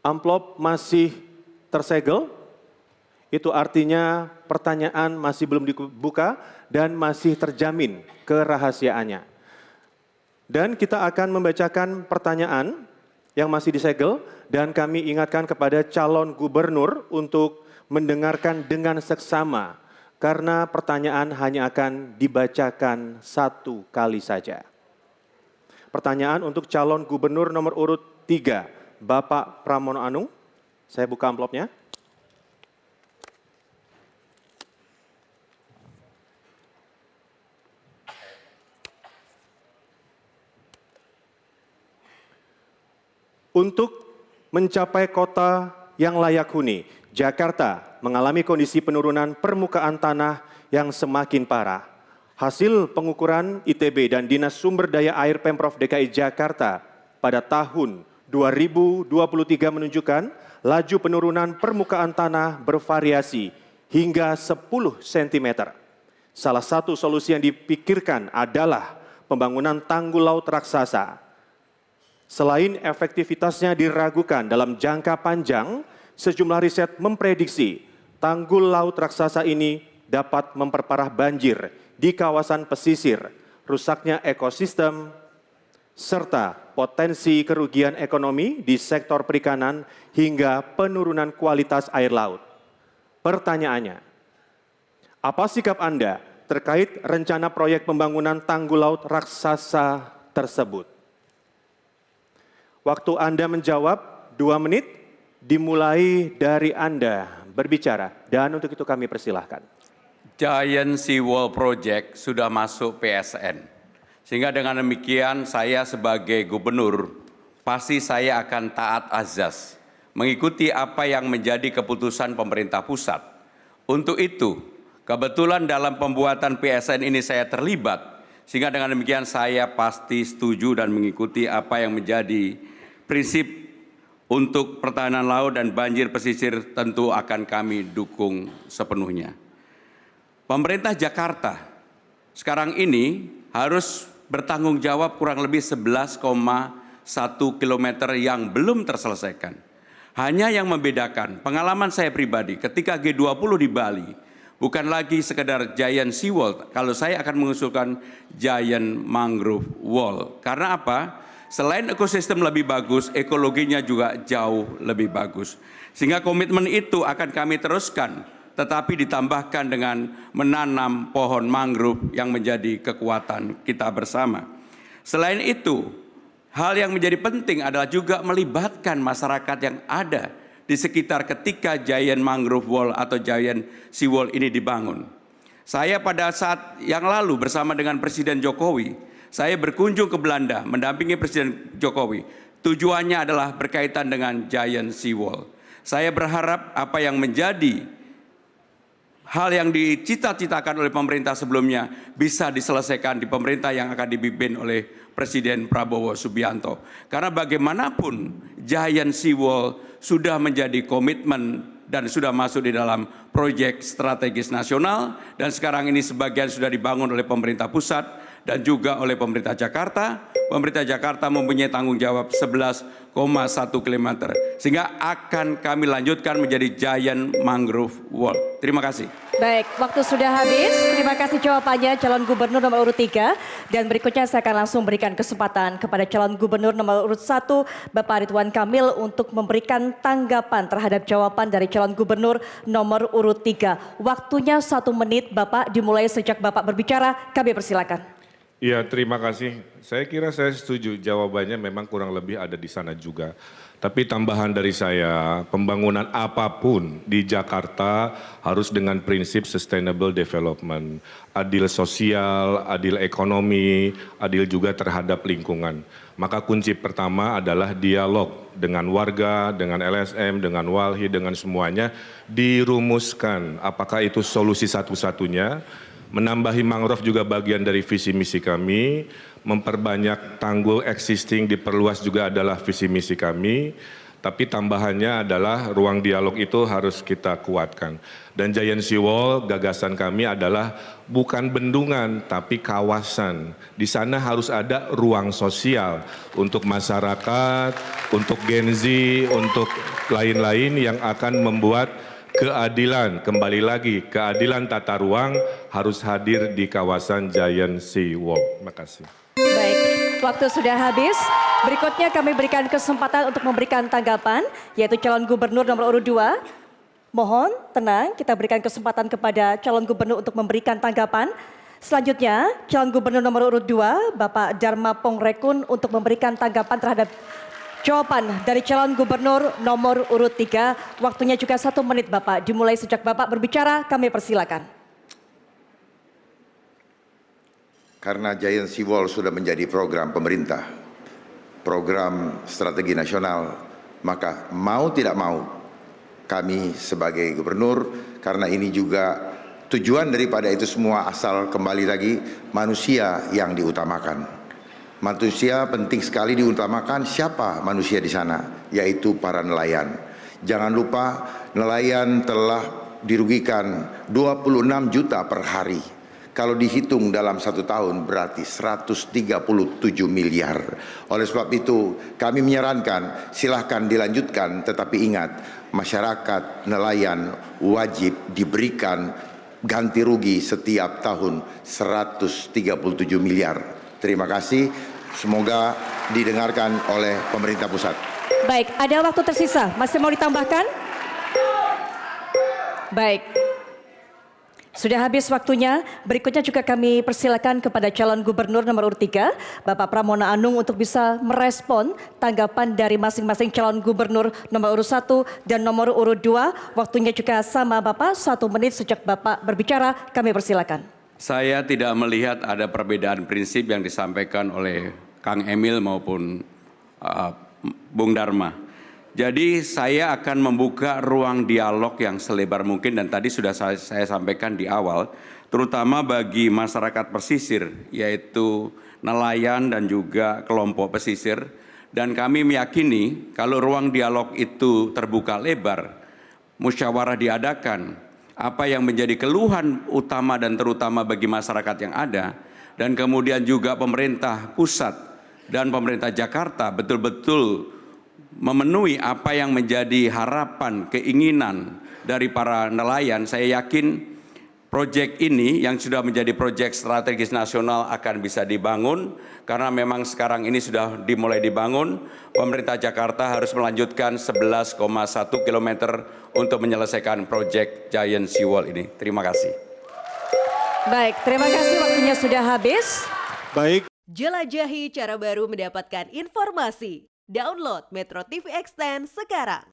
Amplop masih tersegel, itu artinya pertanyaan masih belum dibuka dan masih terjamin kerahasiaannya. Dan kita akan membacakan pertanyaan yang masih disegel dan kami ingatkan kepada calon gubernur untuk mendengarkan dengan seksama karena pertanyaan hanya akan dibacakan satu kali saja. Pertanyaan untuk calon gubernur nomor urut 3, Bapak Pramono Anung. Saya buka amplopnya. Untuk mencapai kota yang layak huni, Jakarta mengalami kondisi penurunan permukaan tanah yang semakin parah. Hasil pengukuran ITB dan Dinas Sumber Daya Air Pemprov DKI Jakarta pada tahun 2023 menunjukkan laju penurunan permukaan tanah bervariasi hingga 10 cm. Salah satu solusi yang dipikirkan adalah pembangunan tanggul laut raksasa. Selain efektivitasnya diragukan dalam jangka panjang, sejumlah riset memprediksi tanggul laut raksasa ini dapat memperparah banjir di kawasan pesisir, rusaknya ekosistem, serta potensi kerugian ekonomi di sektor perikanan hingga penurunan kualitas air laut. Pertanyaannya, apa sikap Anda terkait rencana proyek pembangunan tanggul laut raksasa tersebut? Waktu Anda menjawab 2 menit, dimulai dari Anda berbicara. Dan untuk itu kami persilahkan. Giant Seawall Project sudah masuk PSN. Sehingga dengan demikian saya sebagai gubernur, pasti saya akan taat azas. Mengikuti apa yang menjadi keputusan pemerintah pusat. Untuk itu, kebetulan dalam pembuatan PSN ini saya terlibat. Sehingga dengan demikian saya pasti setuju dan mengikuti apa yang menjadi prinsip untuk pertahanan laut dan banjir pesisir tentu akan kami dukung sepenuhnya. Pemerintah Jakarta sekarang ini harus bertanggung jawab kurang lebih 11,1 km yang belum terselesaikan. Hanya yang membedakan, pengalaman saya pribadi ketika G20 di Bali, bukan lagi sekedar Giant Seawall, kalau saya akan mengusulkan Giant Mangrove Wall. Karena apa? Selain ekosistem lebih bagus, ekologinya juga jauh lebih bagus. Sehingga komitmen itu akan kami teruskan, tetapi ditambahkan dengan menanam pohon mangrove yang menjadi kekuatan kita bersama. Selain itu, hal yang menjadi penting adalah juga melibatkan masyarakat yang ada di sekitar ketika Giant Mangrove Wall atau Giant Seawall ini dibangun. Saya pada saat yang lalu bersama dengan Presiden Jokowi, saya berkunjung ke Belanda mendampingi Presiden Jokowi. Tujuannya adalah berkaitan dengan Giant Seawall. Saya berharap apa yang menjadi hal yang dicita-citakan oleh pemerintah sebelumnya bisa diselesaikan di pemerintah yang akan dipimpin oleh Presiden Prabowo Subianto. Karena bagaimanapun Giant Seawall sudah menjadi komitmen dan sudah masuk di dalam proyek strategis nasional dan sekarang ini sebagian sudah dibangun oleh pemerintah pusat dan juga oleh pemerintah Jakarta. Pemerintah Jakarta mempunyai tanggung jawab 11,1 km. Sehingga akan kami lanjutkan menjadi Giant Mangrove Wall. Terima kasih. Baik, waktu sudah habis. Terima kasih jawabannya calon gubernur nomor urut 3. Dan berikutnya saya akan langsung berikan kesempatan kepada calon gubernur nomor urut 1, Bapak Ridwan Kamil untuk memberikan tanggapan terhadap jawaban dari calon gubernur nomor urut 3. Waktunya 1 menit, Bapak, dimulai sejak Bapak berbicara. Kami persilakan. Ya, terima kasih. Saya kira saya setuju jawabannya memang kurang lebih ada di sana juga. Tapi tambahan dari saya, pembangunan apapun di Jakarta harus dengan prinsip sustainable development. Adil sosial, adil ekonomi, adil juga terhadap lingkungan. Maka kunci pertama adalah dialog dengan warga, dengan LSM, dengan Walhi, dengan semuanya. Dirumuskan apakah itu solusi satu-satunya. Menambahi mangrove juga bagian dari visi misi kami, memperbanyak tanggul existing diperluas juga adalah visi misi kami. Tapi tambahannya adalah ruang dialog itu harus kita kuatkan. Dan Giant Sea Wall, gagasan kami adalah bukan bendungan, tapi kawasan. Di sana harus ada ruang sosial untuk masyarakat, untuk Gen Z, untuk lain-lain yang akan membuat keadilan, kembali lagi, keadilan tata ruang harus hadir di kawasan Giant Sea Wall. Terima kasih. Baik, waktu sudah habis. Berikutnya kami berikan kesempatan untuk memberikan tanggapan, yaitu calon gubernur nomor urut 2. Mohon tenang, kita berikan kesempatan kepada calon gubernur untuk memberikan tanggapan. Selanjutnya, calon gubernur nomor urut 2, Bapak Dharma Pongrekun untuk memberikan tanggapan terhadap jawaban dari calon gubernur nomor urut 3. Waktunya juga 1 menit Bapak, dimulai sejak Bapak berbicara, kami persilakan. Karena Giant Sea Wall sudah menjadi program pemerintah, program strategi nasional, maka mau tidak mau kami sebagai gubernur, karena ini juga tujuan daripada itu semua asal kembali lagi manusia yang diutamakan. Manusia penting sekali diutamakan. Siapa manusia di sana? Yaitu para nelayan. Jangan lupa nelayan telah dirugikan 26 juta per hari. Kalau dihitung dalam 1 tahun berarti 137 miliar. Oleh sebab itu kami menyarankan silahkan dilanjutkan, tetapi ingat masyarakat nelayan wajib diberikan ganti rugi setiap tahun 137 miliar. Terima kasih, semoga didengarkan oleh pemerintah pusat. Baik, ada waktu tersisa, masih mau ditambahkan? Baik. Sudah habis waktunya, berikutnya juga kami persilakan kepada calon gubernur nomor urut 3, Bapak Pramona Anung untuk bisa merespon tanggapan dari masing-masing calon gubernur nomor urut 1 dan nomor urut 2. Waktunya juga sama Bapak, 1 menit sejak Bapak berbicara, kami persilakan. Saya tidak melihat ada perbedaan prinsip yang disampaikan oleh Kang Emil maupun Bung Dharma. Jadi saya akan membuka ruang dialog yang selebar mungkin dan tadi sudah saya sampaikan di awal, terutama bagi masyarakat pesisir, yaitu nelayan dan juga kelompok pesisir. Dan kami meyakini kalau ruang dialog itu terbuka lebar, musyawarah diadakan, apa yang menjadi keluhan utama dan terutama bagi masyarakat yang ada, dan kemudian juga pemerintah pusat dan pemerintah Jakarta betul-betul memenuhi apa yang menjadi harapan, keinginan dari para nelayan. Saya yakin proyek ini yang sudah menjadi proyek strategis nasional akan bisa dibangun, karena memang sekarang ini sudah dimulai dibangun. Pemerintah Jakarta harus melanjutkan 11,1 km untuk menyelesaikan proyek Giant Sea Wall ini. Terima kasih. Baik, terima kasih, waktunya sudah habis. Baik. Jelajahi cara baru mendapatkan informasi. Download Metro TV Extend sekarang.